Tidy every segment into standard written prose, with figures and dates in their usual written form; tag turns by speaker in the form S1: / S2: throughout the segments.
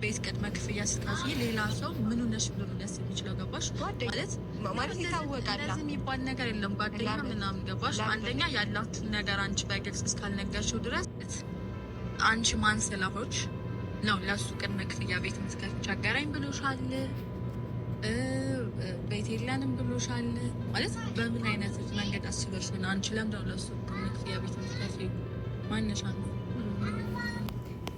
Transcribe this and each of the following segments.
S1: ቤት ቅድመ ክፍያ ስትከፍይ ሌላ ሰው ምን ነሽ ብሎ ደስ የሚችለው ገባሽ? ማለት ይታወቃል። እንደዚህ የሚባል ነገር የለም ጓደኛ ምናምን ገባሽ? አንደኛ ያላችሁን ነገር አንቺ በግልጽ እስካልነገርሽው ድረስ አንቺ ማን ስለሆንሽ ነው ለሱ ቅድመ ክፍያ ቤት የምትከፍይ? ቸገረኝ ብሎሻል፣ ቤት የለንም ብሎሻል። ማለት በምን አይነት መንገድ አስበሽ ነው አንቺ ለምደው ለሱ ቅድመ ክፍያ ቤት የምትከፍይ? ማነሻ ነው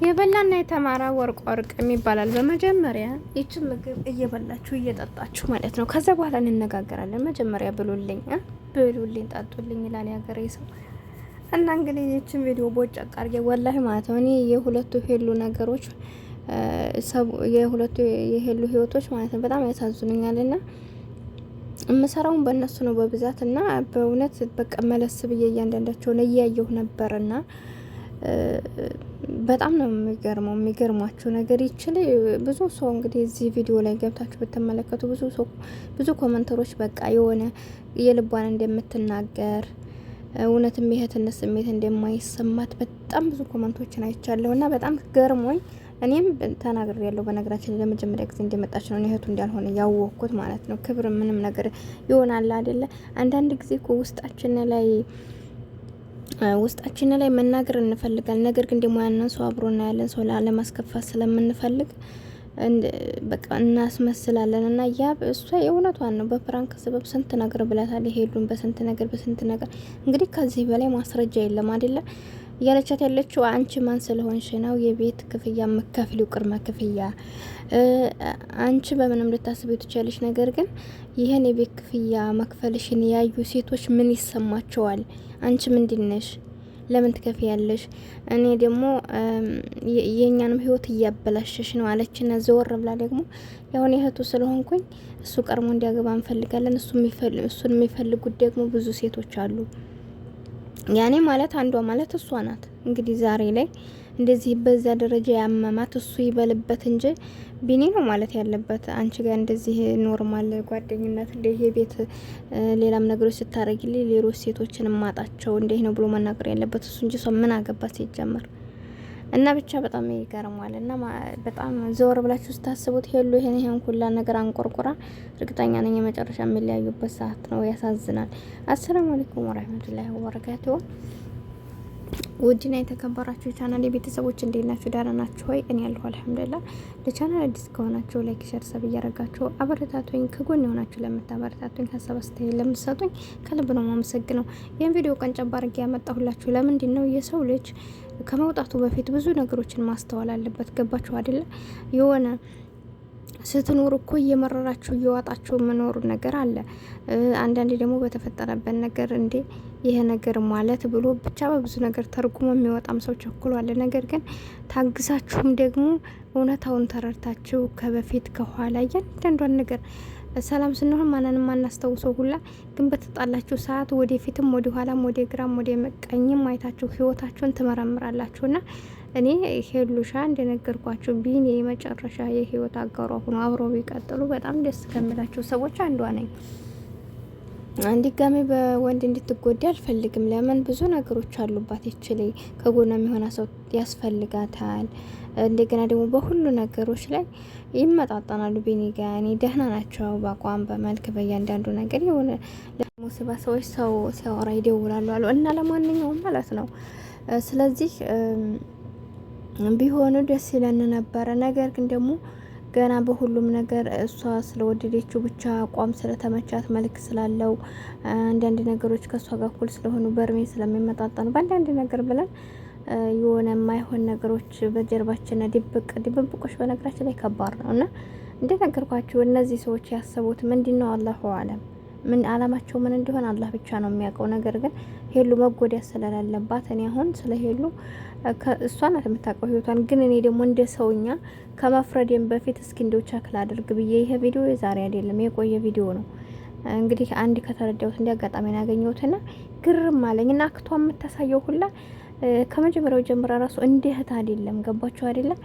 S2: የበላና የተማረ ወርቅ ወርቅ የሚባላል። በመጀመሪያ ይችን ምግብ እየበላችሁ እየጠጣችሁ ማለት ነው። ከዛ በኋላ እንነጋገራለን። መጀመሪያ ብሉልኝ ጠጡልኝ ይላል ያገሬ ሰው። እና እንግዲህ ይችን ቪዲዮ ቦጭ አቃርጌ ወላሂ ማለት ነው እኔ የሁለቱ ሄሉ ነገሮች የሁለቱ የሄሉ ህይወቶች ማለት ነው በጣም ያሳዝኑኛልና የምሰራውን በእነሱ ነው በብዛት እና በእውነት በቃ መለስ ብዬ እያንዳንዳቸውን እያየሁ ነበርና በጣም ነው የሚገርማችሁ ነገር ይችል ብዙ ሰው እንግዲህ እዚህ ቪዲዮ ላይ ገብታችሁ ብትመለከቱ ብዙ ኮመንተሮች በቃ የሆነ የልቧን እንደምትናገር እውነትም የእህትነት ስሜት እንደማይሰማት በጣም ብዙ ኮመንቶችን አይቻለሁ እና በጣም ገርሞኝ እኔም ተናግሬያለሁ። በነገራችን ለመጀመሪያ ጊዜ እንደመጣች ነው እህቱ እንዳልሆነ ያወቅኩት ማለት ነው። ክብር ምንም ነገር ይሆናል አይደለ? አንዳንድ ጊዜ እኮ ውስጣችን ላይ መናገር እንፈልጋለን። ነገር ግን ደግሞ ያንን ሰው አብሮና ያለን ሰው ላለማስከፋት ስለምንፈልግ በቃ እናስመስላለን እና ያ እሷ የእውነቷን ነው። በፕራንክ ሰበብ ስንት ነገር ብላታል። ሄሉን በስንት ነገር እንግዲህ ከዚህ በላይ ማስረጃ የለም አይደለ? እያለቻት ያለችው አንቺ ማን ስለሆንሽ ነው የቤት ክፍያ መከፍሊው ቅድመ ክፍያ? አንቺ በምንም ልታስቢው ትችያለሽ። ነገር ግን ይሄን የቤት ክፍያ መክፈልሽን ያዩ ሴቶች ምን ይሰማቸዋል? አንቺ ምንድነሽ? ለምን ትከፍያለሽ? እኔ ደግሞ የኛንም ህይወት እያበላሸሽ ነው አለችና ዘወር ብላ ደግሞ ያሁን እህቱ ስለሆንኩኝ እሱ ቀርሞ እንዲያገባ እንፈልጋለን። እሱን የሚፈልጉት ደግሞ ብዙ ሴቶች አሉ። ያኔ ማለት አንዷ ማለት እሷ ናት። እንግዲህ ዛሬ ላይ እንደዚህ በዛ ደረጃ ያመማት እሱ ይበልበት እንጂ ቢኒ ነው ማለት ያለበት። አንቺ ጋር እንደዚህ ኖርማል ጓደኝነት እንደ ይሄ ቤት ሌላም ነገሮች ስታረጊልኝ ሌሎች ሴቶችን ማጣቸው እንደ ነው ብሎ መናገር ያለበት እሱ እንጂ ሰው ምን አገባት ሲጀመር። እና ብቻ በጣም ይገርማል። እና በጣም ዘወር ብላችሁ ስታስቡት ሄሉ ይሄን ሁላ ነገር አንቆርቁራ እርግጠኛ ነኝ የመጨረሻ የሚለያዩበት ሰዓት ነው። ያሳዝናል። አሰላሙ አለይኩም ወራህመቱላሂ ወበረካቱሁ። ውድና የተከበራችሁ የቻናል ቤተሰቦች እንዴት ናችሁ? ደህና ናችሁ ሆይ? እኔ ያለሁ አልሐምዱሊላህ። ለቻናል አዲስ ከሆናችሁ ላይክ፣ ሼር፣ ሰብ እያደረጋችሁ አበረታቱኝ። ከጎን የሆናችሁ ለምታበረታቱኝ፣ ሀሳብ አስተያየት ለምትሰጡኝ ከልብ ነው የማመሰግነው። ይህን ቪዲዮ ቀንጨብ አድርጌ ያመጣሁላችሁ ለምንድን ነው የሰው ልጅ ከመውጣቱ በፊት ብዙ ነገሮችን ማስተዋል አለበት። ገባችሁ አይደለ? የሆነ ስትኖር እኮ እየመረራችሁ እየዋጣችሁ የምኖሩ ነገር አለ። አንዳንዴ ደግሞ በተፈጠረበት ነገር እንዴ ይሄ ነገር ማለት ብሎ ብቻ በብዙ ነገር ተርጉሞ የሚወጣም ሰው ቸኩሏል። ነገር ግን ታግሳችሁም ደግሞ እውነታውን ተረድታችሁ ከበፊት ከኋላ እያንዳንዷን ነገር ሰላም ስንሆን ማንንም ማናስተውሰው ሁላ ግን በተጣላችሁ ሰዓት ወደፊትም ወደ ኋላም ወደ ግራም ወደ ቀኝም አይታችሁ ህይወታችሁን ትመረምራላችሁና እኔ ሄሉሻ እንደነገርኳችሁ ቢኒ የመጨረሻ የህይወት አጋሯ ሆኖ አብሮ ቢቀጥሉ በጣም ደስ ከምላችሁ ሰዎች አንዷ ነኝ። ድጋሜ በወንድ እንድትጎዳ አልፈልግም። ለምን ብዙ ነገሮች አሉባት ይችላል ከጎኗ የሚሆን ሰው ያስፈልጋታል። እንደገና ደግሞ በሁሉ ነገሮች ላይ ይመጣጣናሉ። ቢኒ ጋር እኔ ደህና ናቸው በአቋም በመልክ በእያንዳንዱ ነገር የሆነ ለሙስባ ሰዎች ሰው ሲያወራ ይደውላሉ አሉ እና ለማንኛውም ማለት ነው። ስለዚህ ቢሆኑ ደስ ይለን ነበረ። ነገር ግን ደግሞ ገና በሁሉም ነገር እሷ ስለወደደችው ብቻ አቋም ስለተመቻት መልክ ስላለው አንዳንድ ነገሮች ከእሷ ጋር እኩል ስለሆኑ በርሜ ስለሚመጣጣኑ በአንዳንድ ነገር ብለን የሆነ የማይሆን ነገሮች በጀርባችን ድብብቆች በነገራችን ላይ ከባድ ነው እና እንደነገርኳችሁ እነዚህ ሰዎች ያሰቡት ምንድነው? አላሁ አለም ምን አላማቸው ምን እንደሆነ አላህ ብቻ ነው የሚያውቀው። ነገር ግን ሄሉ መጎዳት ስለሌለባት እኔ አሁን ስለ ሄሉ እሷ ናት የምታውቀው ህይወቷን። ግን እኔ ደግሞ እንደ ሰውኛ ከመፍረዴም በፊት እስኪ እንደው ቸክል አድርግ ብዬ ይሄ ቪዲዮ የዛሬ አይደለም የቆየ ቪዲዮ ነው። እንግዲህ አንድ ከተረዳሁት እንደ አጋጣሚ ያገኘሁትና ግርም አለኝና አክቷ የምታሳየው ሁላ ከመጀመሪያው ጀምራ ራሱ እንደ እህት አይደለም። ገባችሁ አይደለም?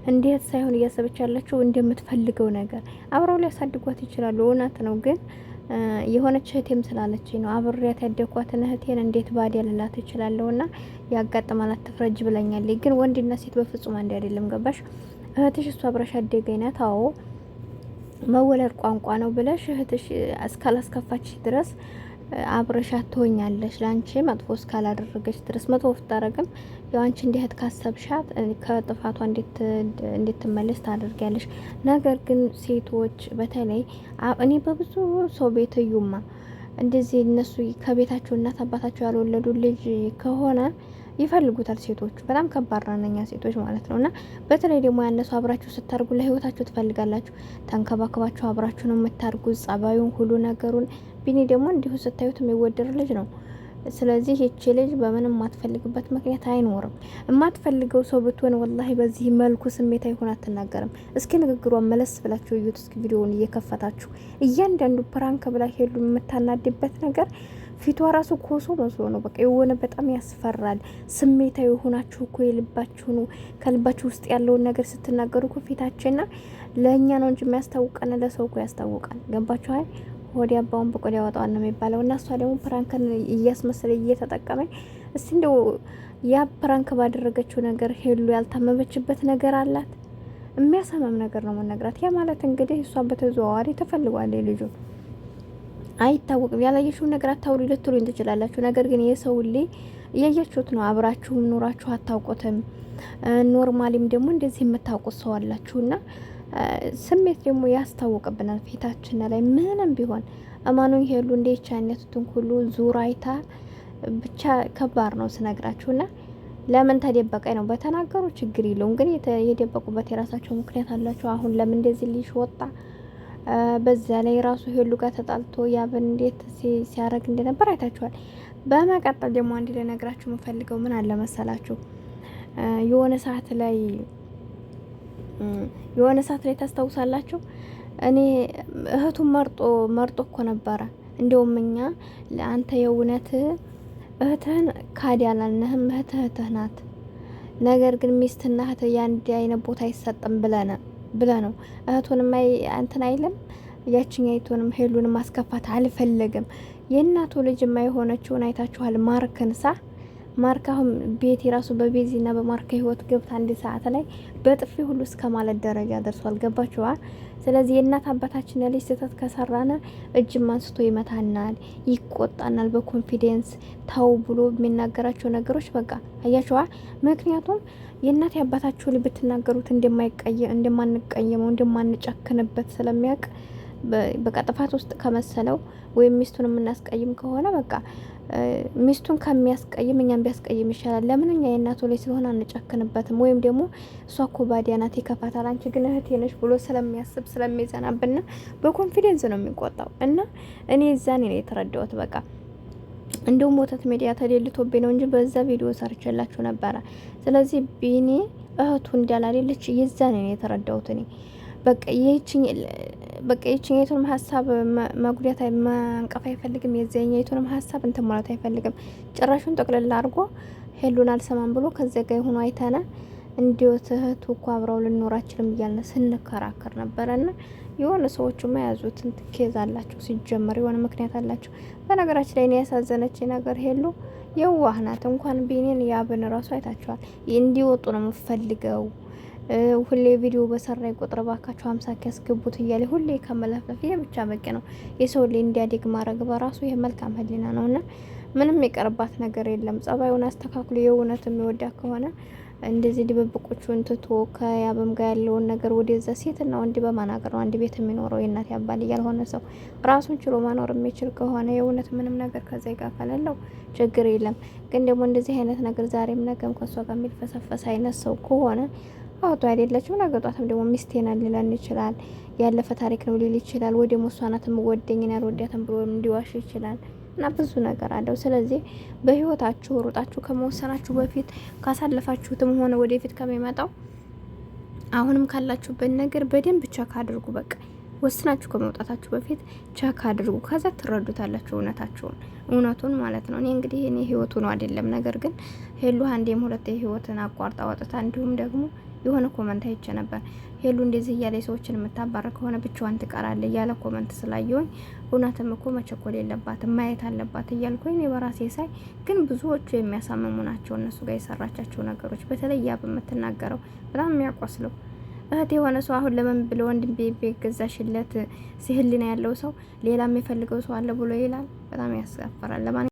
S2: እንደ እህት ሳይሆን እያሰበች ያለችው እንደምትፈልገው ነገር አብረው ሊያሳድጓት ይችላሉ። እውነት ነው ግን የሆነች እህቴም ስላለችኝ ነው አብሬያት ያደኳትን እህቴን እንዴት ባድ ያልላት እችላለሁና ያጋጥማል አትፍረጅ ብለኛለች። ግን ወንድና ሴት በፍጹም አንድ አይደለም። ገባሽ? እህትሽ እሷ አብረሽ አደገኝ ናት። አዎ መወለድ ቋንቋ ነው ብለሽ እህትሽ እስካላስከፋች ድረስ አብረሻት ትሆኛለሽ። ላንቺ መጥፎ እስካላደረገች ድረስ መጥፎ ፍታረግም ያው አንቺ እንደ እህት ካሰብሻት ከጥፋቷ እንድትመለስ ታደርጊያለሽ። ነገር ግን ሴቶች በተለይ እኔ በብዙ ሰው ቤት እዩማ እንደዚህ እነሱ ከቤታቸው እናት አባታቸው ያልወለዱ ልጅ ከሆነ ይፈልጉታል ሴቶቹ። በጣም ከባድ ነኛ ሴቶች ማለት ነው። እና በተለይ ደግሞ ያነሱ አብራችሁ ስታርጉ ለህይወታችሁ ትፈልጋላችሁ። ተንከባከባችሁ አብራችሁ ነው የምታርጉ። ጸባዩን ሁሉ ነገሩን ቢኒ ደግሞ እንዲሁ ስታዩት የሚወደድ ልጅ ነው። ስለዚህ ይቺ ልጅ በምንም የማትፈልግበት ምክንያት አይኖርም። የማትፈልገው ሰው ብትሆን ወላሂ በዚህ መልኩ ስሜት አይሆን አትናገርም። እስኪ ንግግሯን መለስ ብላችሁ እዩት። እስኪ ቪዲዮውን እየከፈታችሁ እያንዳንዱ ፕራንክ ብላ ሄሉ የምታናድበት ነገር ፊቷ ራሱ ኮሶ መስሎ ነው። በቃ የሆነ በጣም ያስፈራል። ስሜታዊ የሆናችሁ እኮ የልባችሁ ነው። ከልባችሁ ውስጥ ያለውን ነገር ስትናገሩ እኮ ፊታችንና ለእኛ ነው እንጂ የሚያስታውቀን ለሰው እኮ ያስታውቃል። ገባችሁ? አይ ወዲ አባውን በቆዳ ያወጣዋል ነው የሚባለው። እና እሷ ደግሞ ፕራንክን እያስመሰለ እየተጠቀመኝ እስቲ እንደው ያ ፕራንክ ባደረገችው ነገር ሄሉ ያልታመመችበት ነገር አላት። የሚያሳመም ነገር ነው መነግራት። ያ ማለት እንግዲህ እሷ በተዘዋዋሪ ተፈልጓል ልጁ አይታወቅም። ያላየሽውን ነገር አታውሪ ልትሉኝ ትችላላችሁ። ነገር ግን የሰው ልጅ እያያችሁት ነው። አብራችሁም ኑራችሁ አታውቁትም። ኖርማሊም ደግሞ እንደዚህ የምታውቁት ሰው አላችሁና ስሜት ደግሞ ያስታውቅብናል ፊታችን ላይ ምንም ቢሆን አማኑኝ ሄሉ እንደ ቻይነቱን ሁሉ ዙራይታ ብቻ ከባድ ነው ስነግራችሁና ለምን ተደበቀኝ ነው በተናገሩ ችግር የለውም። ግን የደበቁበት የራሳቸው ምክንያት አላቸው። አሁን ለምን እንደዚህ ልጅ ወጣ በዛ ላይ ራሱ ሄሉ ጋር ተጣልቶ ያብን እንዴት ሲያረግ እንደነበር አይታችኋል። በመቀጠል ደግሞ አንድ ልነግራችሁ የምፈልገው ምን አለ መሰላችሁ የሆነ ሰዓት ላይ ታስታውሳላችሁ እኔ እህቱን መርጦ እኮ ነበረ። እንደውም እኛ ለአንተ የእውነት እህትህን ካዲ አላልንህም፣ እህትህ ናት። ነገር ግን ሚስትና እህት ያንድ አይነት ቦታ አይሰጥም ብለ ነው እህቱንም እንትን አይልም። ያችኛይቱንም ሄሉንም ማስከፋት አልፈለግም። የእናቱ ልጅ የማይሆነችውን አይታችኋል። ማርክ አሁን ቤት የራሱ በቤዚና በማርክ ህይወት ገብታ አንድ ሰዓት ላይ በጥፊ ሁሉ እስከ ማለት ደረጃ ደርሷል። ገባችኋ? ስለዚህ የእናት አባታችን ልጅ ስህተት ከሰራነ እጅም አንስቶ ይመታናል፣ ይቆጣናል። በኮንፊደንስ ታው ብሎ የሚናገራቸው ነገሮች በቃ አያችኋ። ምክንያቱም የእናት አባታችሁ ልጅ ብትናገሩት እንደማንቀየመው እንደማንጨክንበት ስለሚያውቅ በቃ ጥፋት ውስጥ ከመሰለው ወይም ሚስቱን የምናስቀይም ከሆነ በቃ ሚስቱን ከሚያስቀይም እኛም ቢያስቀይም ይሻላል። ለምን እኛ የእናቱ ላይ ስለሆነ አንጨክንበትም? ወይም ደግሞ እሷ እኮ ባዲያ ናት ይከፋታል፣ አንቺ ግን እህቴ ነሽ ብሎ ስለሚያስብ ስለሚዘናብና በኮንፊደንስ ነው የሚቆጣው። እና እኔ ዛኔ ነው የተረዳሁት። በቃ እንደውም ወተት ሚዲያ ተደልቶብኝ ነው እንጂ በዛ ቪዲዮ ሰርቼላችሁ ነበረ። ስለዚህ ቢኒ እህቱ እንዳላለች የዛኔ ነው የተረዳሁት እኔ በቃ ይህችኛይቱንም ሀሳብ መጉዳት ማንቀፍ አይፈልግም። የዚያኛይቱንም ሀሳብ እንትን ማለት አይፈልግም። ጭራሹን ጠቅልላ አድርጎ ሄሉን አልሰማም ብሎ ከዚያ ጋር የሆኑ አይተነ እንዲወት እህቱ እኮ አብረው ልኖር አችልም እያልን ስንከራከር ነበረና የሆነ ሰዎቹ የያዙትን ኬዝ አላቸው። ሲጀመር የሆነ ምክንያት አላቸው። በነገራችን ላይ እኔ ያሳዘነች ነገር ሄሉ የዋህ ናት። እንኳን ቢኒን ያብን ራሱ አይታችኋል። እንዲወጡ ነው የምፈልገው ሁሌ ቪዲዮ በሰራይ ቁጥር ባካችሁ 50 ያስገቡት እያለ ሁሌ ከመለፍለፍ ይሄ ብቻ በቂ ነው። የሰው ልጅ እንዲያድግ ማድረግ በራሱ ይሄ መልካም ህሊና ነውና ምንም የቀርባት ነገር የለም። ጸባዩን አስተካክሎ የእውነት የሚወዳ ከሆነ እንደዚህ ድብብቆቹን ትቶ ከያብም ጋር ያለውን ነገር ወደዛ ሴትና ወንድ በማናገር ነው አንድ ቤት የሚኖረው። የእናት ያባል ያልሆነ ሰው ራሱን ችሎ ማኖር የሚችል ከሆነ የእውነት ምንም ነገር ከዛ ይጋፋለው ችግር የለም። ግን ደግሞ እንደዚህ አይነት ነገር ዛሬም ነገም ከሷ ጋር የሚልፈሰፈስ አይነት ሰው ከሆነ አውቶ አይደለችም። ነገ ጧትም ደግሞ ሚስቴና ሊለን ይችላል። ያለፈ ታሪክ ነው ሊል ይችላል። ወይ ደግሞ እሷ ናት የምወደኝና ያልወዳትም ብሎ እንዲዋሽ ይችላል። እና ብዙ ነገር አለው። ስለዚህ በህይወታችሁ ሩጣችሁ ከመወሰናችሁ በፊት ካሳለፋችሁትም ሆነ ወደፊት ከሚመጣው አሁንም ካላችሁበት ነገር በደንብ ቸክ አድርጉ። በቃ ወስናችሁ ከመውጣታችሁ በፊት ቸክ አድርጉ። ከዛ ትረዱታላችሁ እውነቱን ማለት ነው። እኔ እንግዲህ እኔ ህይወቱ ነው አይደለም። ነገር ግን ሄሉ አንዴም ሁለቴ ህይወትን አቋርጣ ወጥታ እንዲሁም ደግሞ የሆነ ኮመንት አይቼ ነበር። ሄሉ እንደዚህ እያለ ሰዎችን የምታባረክ ከሆነ ብቻዋን ትቀራለች ያለ ኮመንት ስላየሁኝ እውነትም እኮ መቸኮል የለባትም ማየት አለባት እያልኩኝ እኔ በራሴ ሳይ ግን ብዙዎቹ የሚያሳምሙ ናቸው። እነሱ ጋር የሰራቻቸው ነገሮች በተለይ ያ በምትናገረው በጣም የሚያቆስለው እህት የሆነ ሰው አሁን ለምን ብሎ ወንድም ቤት ገዛሽለት ሲህልና ያለው ሰው ሌላ የሚፈልገው ሰው አለ ብሎ ይላል። በጣም ያስፈራል።